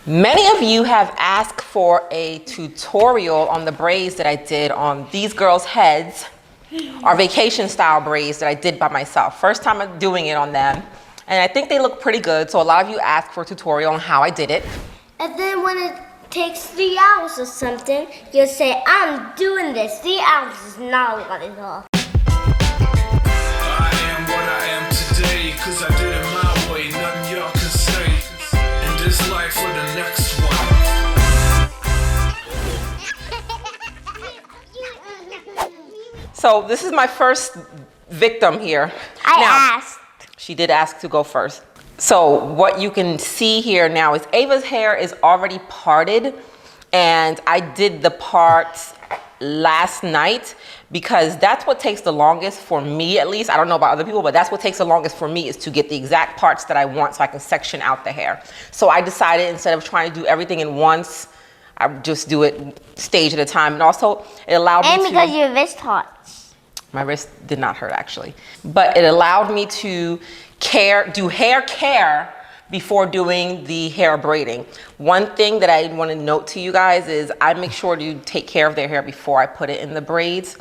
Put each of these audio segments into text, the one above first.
Many of you have asked for a tutorial on the braids that I did on these girls' heads, our vacation style braids that I did by myself. First time I'm doing it on them, and I think they look pretty good. So a lot of you asked for a tutorial on how I did it. And then when it takes 3 hours or something, you'll say, I'm doing this. 3 hours is not a lot at all. I am what I am today, 'cause I did it my way, nothing y'all can say. In this life or the next one. So this is my first victim here. I asked. She did ask to go first. So what you can see here now is Ava's hair is already parted, and I did the parts last night because that's what takes the longest for me, at least. I don't know about other people, but that's what takes the longest for me, is to get the exact parts that I want so I can section out the hair. So I decided, instead of trying to do everything in once, I would just do it stage at a time. And also it allowed me to— And because your wrist hurts. My wrist did not hurt, actually. But it allowed me to do hair care before doing the hair braiding. One thing that I want to note to you guys is I make sure to take care of their hair before I put it in the braids.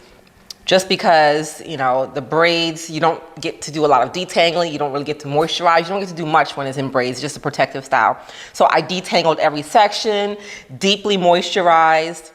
Just because, you know, the braids, you don't get to do a lot of detangling, you don't really get to moisturize, you don't get to do much when it's in braids, just a protective style. So I detangled every section, deeply moisturized,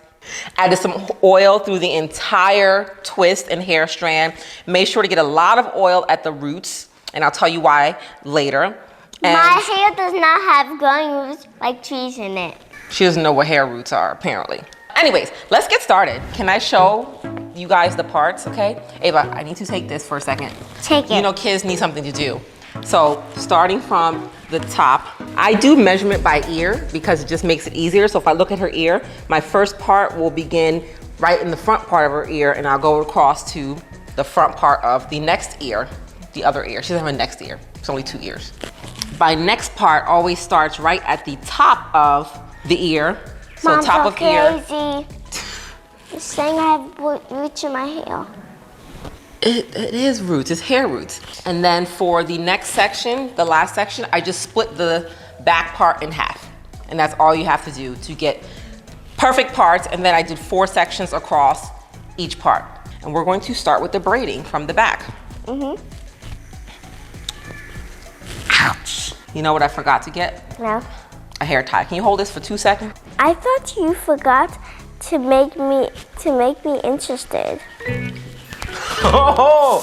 added some oil through the entire twist and hair strand. Made sure to get a lot of oil at the roots, and I'll tell you why later. And my hair does not have growing roots like trees in it. she doesn't know what hair roots are, apparently. Anyways, let's get started. Can I show you guys the parts, okay? Ava, I need to take this for a second. Take it. You know, kids need something to do. So starting from the top, I do measurement by ear because it just makes it easier. So if I look at her ear, my first part will begin right in the front part of her ear, and I'll go across to the front part of the next ear, the other ear. She doesn't have a next ear, it's only 2 ears. My next part always starts right at the top of the ear. So Mom, top so of ear. crazy. You're saying I have roots in my hair. It is roots, it's hair roots. And then for the next section, the last section, I just split the back part in half. And that's all you have to do to get perfect parts. And then I did 4 sections across each part. And we're going to start with the braiding from the back. Ouch. You know what I forgot to get? No. A hair tie. Can you hold this for 2 seconds? I thought you forgot to make me interested. Oh!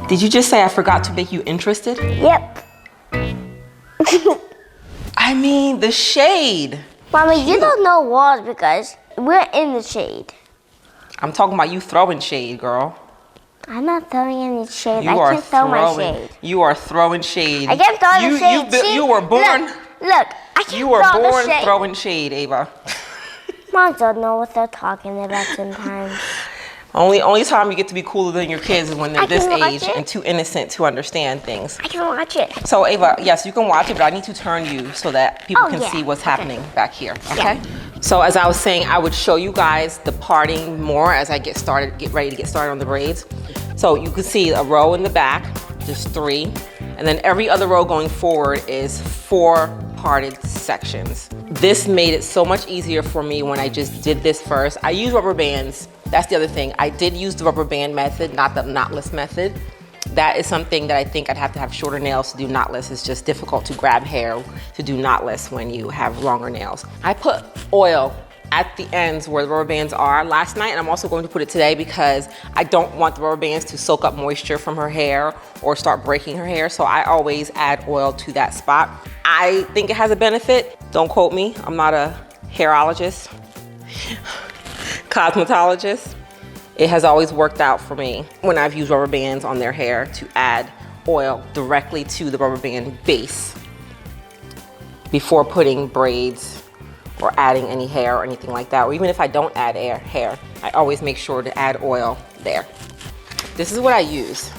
Did you just say I forgot to make you interested? Yep. I mean, the shade. Mommy, you don't know walls because we're in the shade. I'm talking about you throwing shade, girl. I'm not throwing any shade. You I are can't throw my shade. You are throwing shade. I can't throw the shade. See? You were born. Look, I can't You were throw born the shade. throwing shade, Ava. Moms don't know what they're talking about sometimes. Only time you get to be cooler than your kids is when they're I this can watch age it. and too innocent to understand things. I can watch it. So Ava, yes, you can watch it, but I need to turn you so that people Oh, can yeah. see what's Okay. happening back here, okay? So as I was saying, I would show you guys the parting more as I get ready to get started on the braids. So you can see a row in the back, just 3. And then every other row going forward is 4 parted sections. This made it so much easier for me when I just did this first. I use rubber bands. That's the other thing. I did use the rubber band method, not the knotless method. That is something that I think I'd have to have shorter nails to do knotless. It's just difficult to grab hair to do knotless when you have longer nails. I put oil at the ends where the rubber bands are last night, and I'm also going to put it today because I don't want the rubber bands to soak up moisture from her hair or start breaking her hair, so I always add oil to that spot. I think it has a benefit. Don't quote me, I'm not a hairologist, cosmetologist. It has always worked out for me when I've used rubber bands on their hair to add oil directly to the rubber band base before putting braids or adding any hair or anything like that. Or even if I don't add hair, I always make sure to add oil there. This is what I use.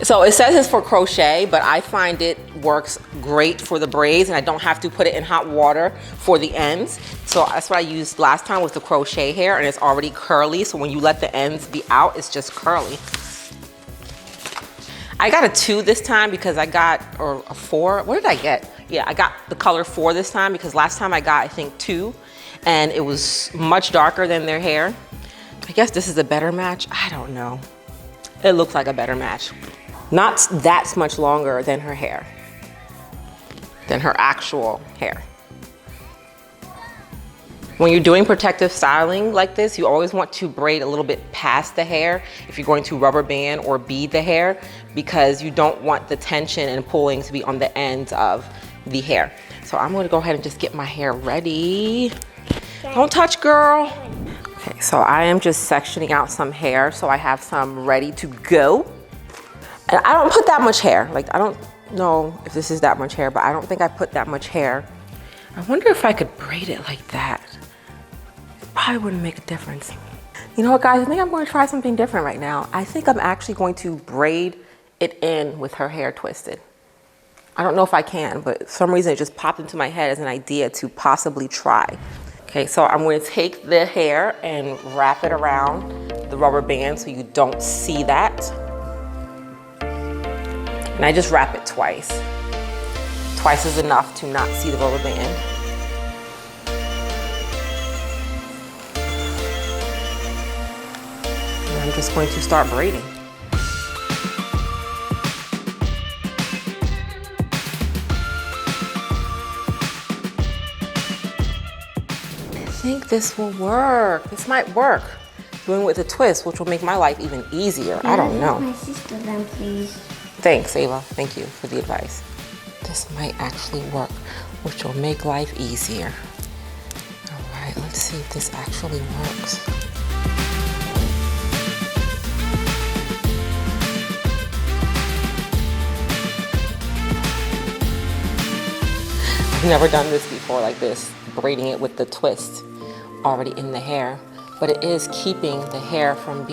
So it says it's for crochet, but I find it works great for the braids, and I don't have to put it in hot water for the ends. So that's what I used last time with the crochet hair, and it's already curly. So when you let the ends be out, it's just curly. I got a 2 this time because I got, or a 4. What did I get? Yeah, I got the color 4 this time because last time I got, I think 2, and it was much darker than their hair. I guess this is a better match. I don't know. It looks like a better match. Not that much longer than her hair, than her actual hair. When you're doing protective styling like this, you always want to braid a little bit past the hair if you're going to rubber band or bead the hair, because you don't want the tension and pulling to be on the ends of the hair. So I'm gonna go ahead and just get my hair ready. Don't touch, girl. Okay, so I am just sectioning out some hair so I have some ready to go. And I don't put that much hair. Like, I don't know if this is that much hair, but I don't think I put that much hair. I wonder if I could braid it like that. Probably wouldn't make a difference. You know what, guys? I think I'm going to try something different right now. I think I'm actually going to braid it in with her hair twisted. I don't know if I can, but for some reason it just popped into my head as an idea to possibly try. Okay, so I'm going to take the hair and wrap it around the rubber band so you don't see that. And I just wrap it twice. Twice is enough to not see the rubber band. I'm just going to start braiding. I think this will work. This might work. Doing it with a twist, which will make my life even easier. I don't know. My sister then, please. Thanks, Ava. Thank you for the advice. This might actually work, which will make life easier. All right, let's see if this actually works. I've never done this before like this, braiding it with the twist already in the hair, but it is keeping the hair from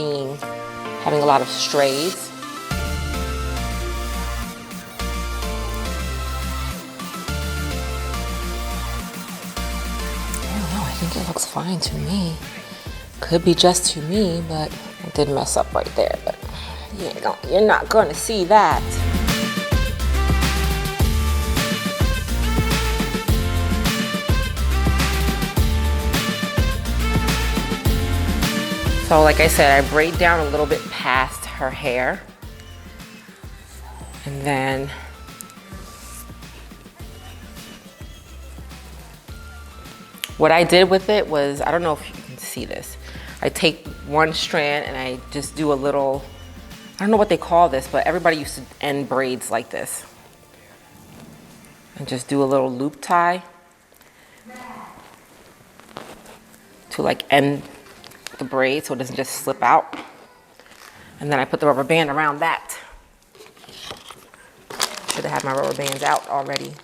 having a lot of strays. I don't know, I think it looks fine to me. Could be just to me, but I did mess up right there, but you're not gonna see that. So like I said, I braid down a little bit past her hair. And then what I did with it was, I don't know if you can see this. I take one strand and I just do a little, I don't know what they call this, but everybody used to end braids like this. And just do a little loop tie to like end the braid so it doesn't just slip out. And then I put the rubber band around that. Should have had my rubber bands out already.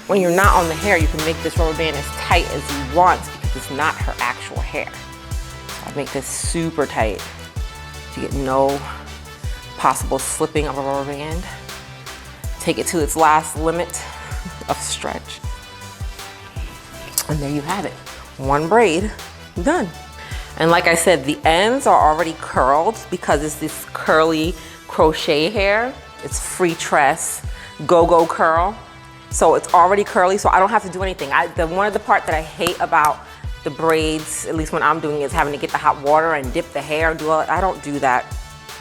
When you're not on the hair, you can make this rubber band as tight as you want because it's not her actual hair. I make this super tight to get no possible slipping of a rubber band. Take it to its last limit of stretch. And there you have it. One braid, done. And like I said, the ends are already curled because it's this curly crochet hair. It's free tress, go-go curl. So it's already curly, so I don't have to do anything. One of the part that I hate about the braids, at least when I'm doing it, is having to get the hot water and dip the hair. I don't do that.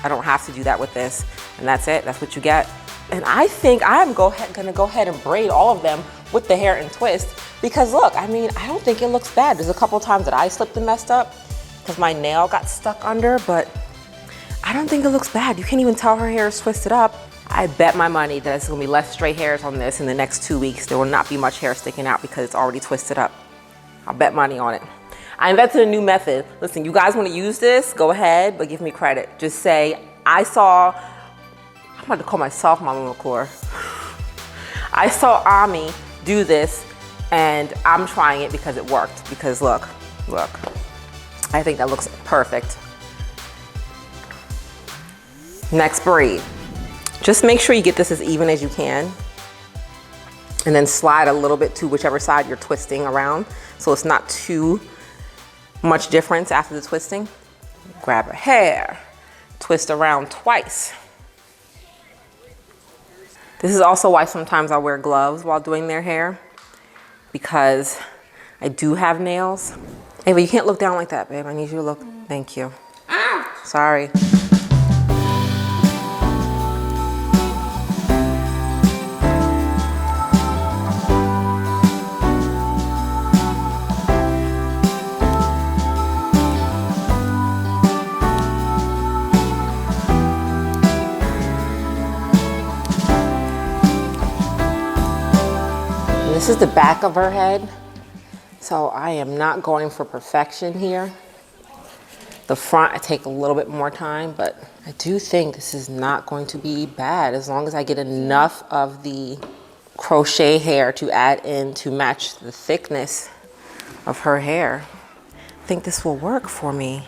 I don't have to do that with this. And that's it, that's what you get. And I think I'm gonna go ahead and braid all of them with the hair and twist because look, I mean, I don't think it looks bad. There's a couple times that I slipped and messed up because my nail got stuck under, but I don't think it looks bad. You can't even tell her hair is twisted up. I bet my money that it's gonna be less stray hairs on this in the next 2 weeks. There will not be much hair sticking out because it's already twisted up. I'll bet money on it. I invented a new method. Listen, you guys wanna use this, go ahead, but give me credit. Just say, I'm about to call myself Mama McClure. I saw Ami do this and I'm trying it because it worked. Because look, I think that looks perfect. Next braid. Just make sure you get this as even as you can. And then slide a little bit to whichever side you're twisting around, so it's not too much difference after the twisting. Grab a hair, twist around twice. This is also why sometimes I wear gloves while doing their hair, because I do have nails. Ava, you can't look down like that, babe. I need you to look. Thank you. Sorry. This is the back of her head, so I am not going for perfection here. The front, I take a little bit more time, but I do think this is not going to be bad as long as I get enough of the crochet hair to add in to match the thickness of her hair. I think this will work for me.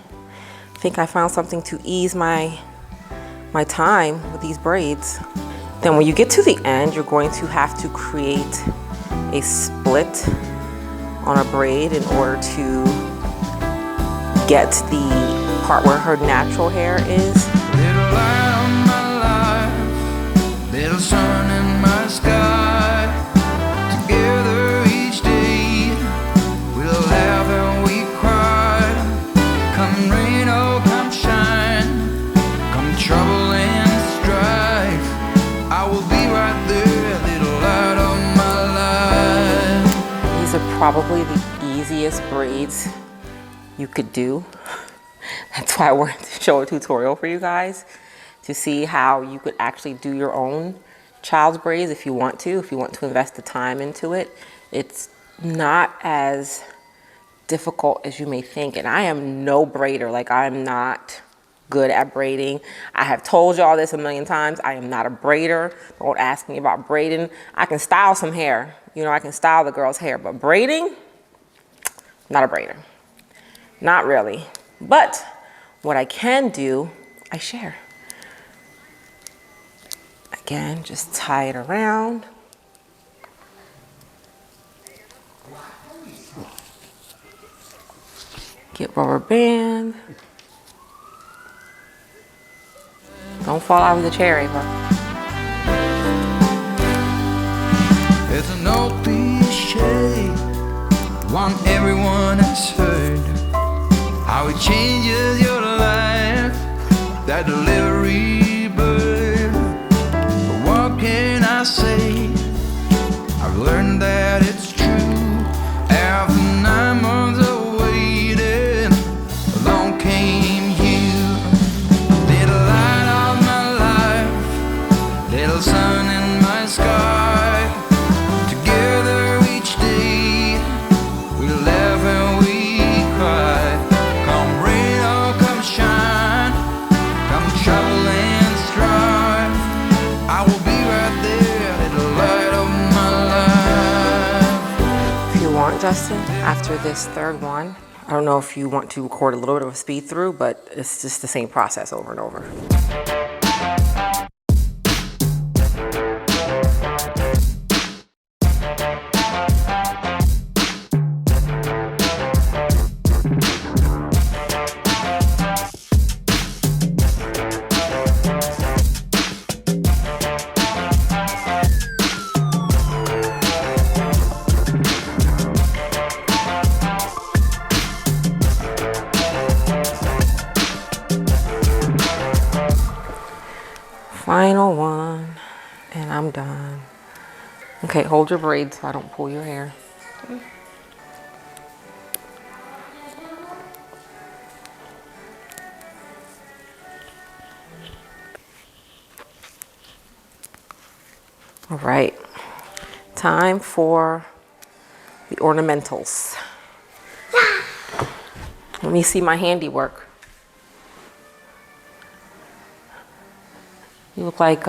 I think I found something to ease my time with these braids. Then when you get to the end, you're going to have to create a split on a braid in order to get the part where her natural hair is. Little light on my life, little sun in my sky. Together each day, we'll laugh and we cry. Come rain or come shine, come trouble and strife, I will be right there, little light on my life. These are probably the easiest braids you could do. That's why I wanted to show a tutorial for you guys to see how you could actually do your own child's braids if you want to invest the time into it. It's not as difficult as you may think. And I am no braider. Like, I'm not good at braiding. I have told y'all this a million times. I am not a braider. Don't ask me about braiding. I can style some hair. You know, I can style the girl's hair, but braiding, not a braider. Not really. But what I can do, I share. Again, just tie it around. Get rubber band. Don't fall out of the chair, Ava. It's an old cliche, one everyone has heard. How it changes your life, that delivery bird. But what can I say? I've learned that it's true. After 9 months of waiting, along came you. Little light of my life, little sun in my sky. Together each day, we laugh and we cry. Come rain or come shine, come trouble and strife, I will be right there, little light of my life. If you want, Justin, after this third one, I don't know if you want to record a little bit of a speed through, but it's just the same process over and over. Final one, and I'm done. Okay, hold your braids so I don't pull your hair. All right, time for the ornamentals. Let me see my handiwork. You look like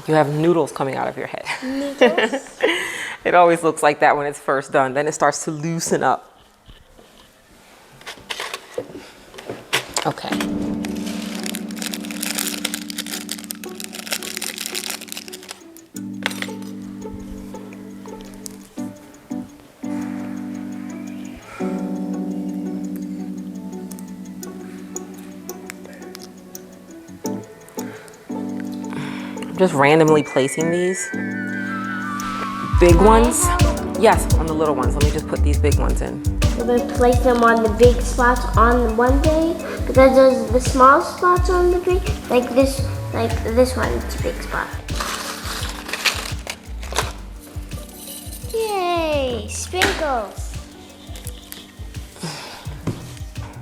you have noodles coming out of your head. Noodles? It always looks like that when it's first done. Then it starts to loosen up. Okay. I'm just randomly placing these. Big ones. Yes, on the little ones. Let me just put these big ones in. We're going to place them on the big spots on one day because there's the small spots on the big, like this one, it's a big spot. Yay, sprinkles.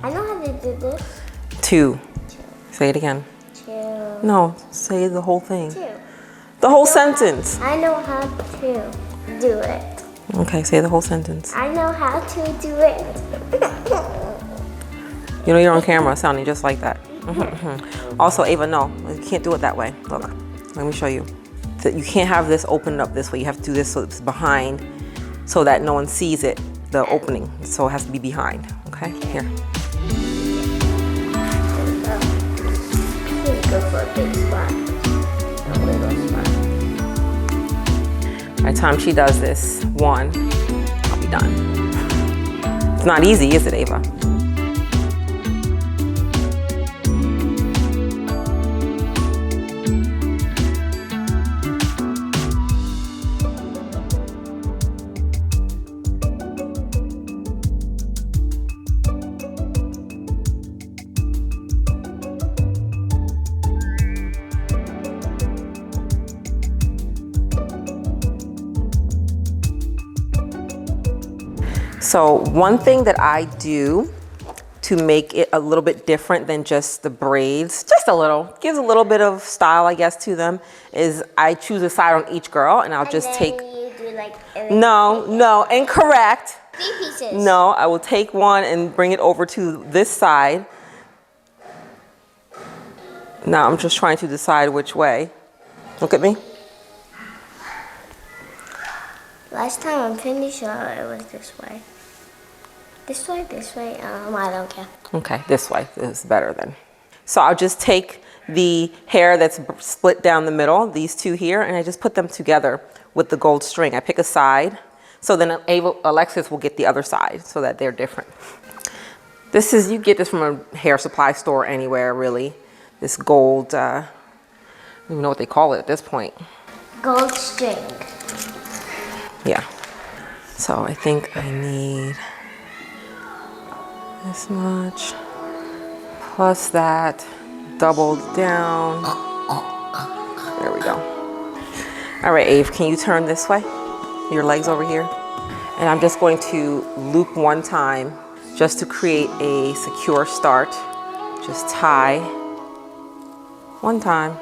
I know how to do this. 2. Say it again. 2. No, say the whole thing. 2. The whole sentence. I know how to do it. Okay, say the whole sentence. I know how to do it. You know you're on camera sounding just like that. Also, Ava, no, you can't do it that way. Look, let me show you. You can't have this opened up this way. You have to do this so it's behind so that no one sees it, the opening. So it has to be behind, okay? Here. Go for a big spot. A little spot. By the time she does this, 1, I'll be done. It's not easy, is it, Ava? So one thing that I do to make it a little bit different than just the braids, just a little, gives a little bit of style, I guess, to them, is I choose a side on each girl and I'll just take, You do like no, incorrect. 3 pieces. No, I will take one and bring it over to this side. Now I'm just trying to decide which way. Look at me. Last time I'm pretty sure it was this way. This way, this way. I don't care. Okay, this way is better then. So I'll just take the hair that's split down the middle, these 2 here, and I just put them together with the gold string. I pick a side, so then Alexis will get the other side so that they're different. This is, you get this from a hair supply store anywhere, really. This gold, I don't even know what they call it at this point. Gold string. Yeah. So I think I need this much, plus that, doubled down. There we go. All right, Ave, can you turn this way? Your legs over here. And I'm just going to loop 1 time just to create a secure start. Just tie 1 time.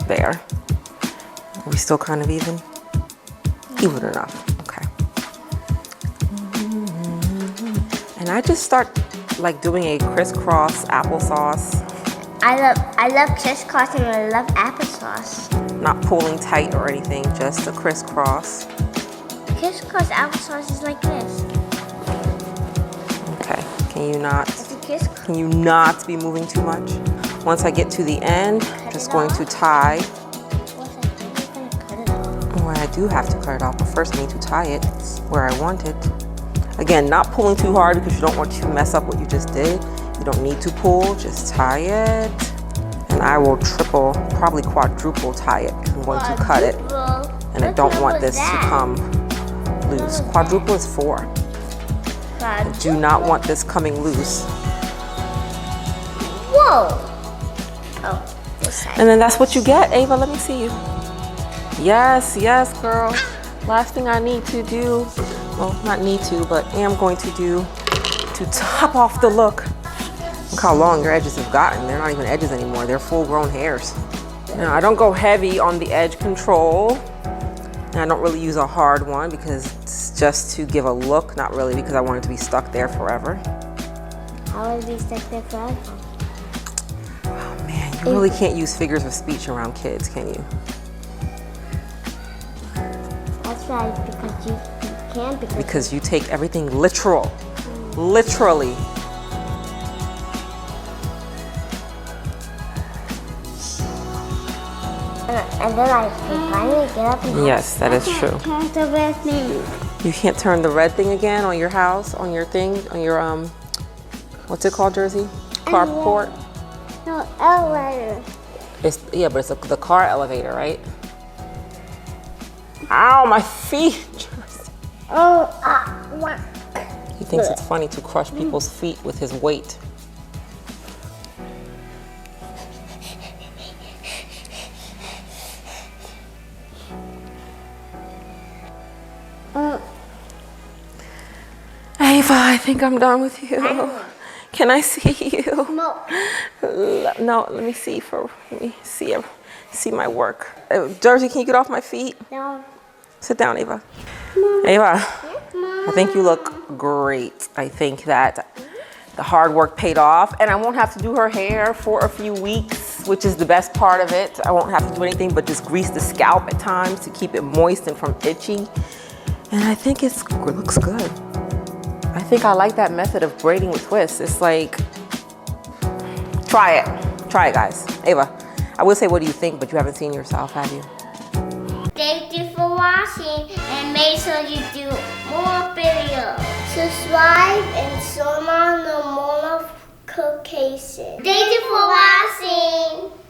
There. Are we still kind of even? Even enough. And I just start like doing a crisscross applesauce. I love crisscross and I love applesauce. Not pulling tight or anything, just a crisscross. Crisscross applesauce is like this. Okay, can you not? It's a crisscross. Can you not be moving too much? Once I get to the end, just going to tie. Oh, I do have to cut it off, but first I need to tie it where I want it. Again, not pulling too hard because you don't want to mess up what you just did. You don't need to pull, just tie it. And I will triple, probably quadruple tie it. I'm going to cut it. And I don't want this to come loose. Quadruple is 4. I do not want this coming loose. Whoa! Oh, this side. And then that's what you get, Ava, let me see you. Yes, yes, girl. Last thing I need to do, well, not need to, but am going to do to top off the look. Look how long your edges have gotten. They're not even edges anymore. They're full-grown hairs. Now, I don't go heavy on the edge control. And I don't really use a hard one because it's just to give a look, not really because I want it to be stuck there forever. How would it be stuck there forever? Oh man, you really can't use figures of speech around kids, can you? That's right, because you can. Because you take everything literal. Literally. And then I can finally get up and Yes, that is true. turn the red thing. You can't turn the red thing again on your house, on your thing, on your, what's it called, Jersey? Carport? No, elevator. Yeah, but it's the car elevator, right? Ow, my feet. Oh, what? He thinks it's funny to crush people's feet with his weight. Ava, I think I'm done with you. Can I see you? No. No, let me see see my work. Jersey, can you get off my feet? No. Sit down, Ava. Ava, Mom. I think you look great. I think that the hard work paid off, and I won't have to do her hair for a few weeks, which is the best part of it. I won't have to do anything but just grease the scalp at times to keep it moist and from itching. And I think it looks good. I think I like that method of braiding with twists. It's like, try it guys. Ava, I will say, what do you think, but you haven't seen yourself, have you? Thank you for watching, and make sure you do more videos. Subscribe and turn on the notification. Thank you for watching.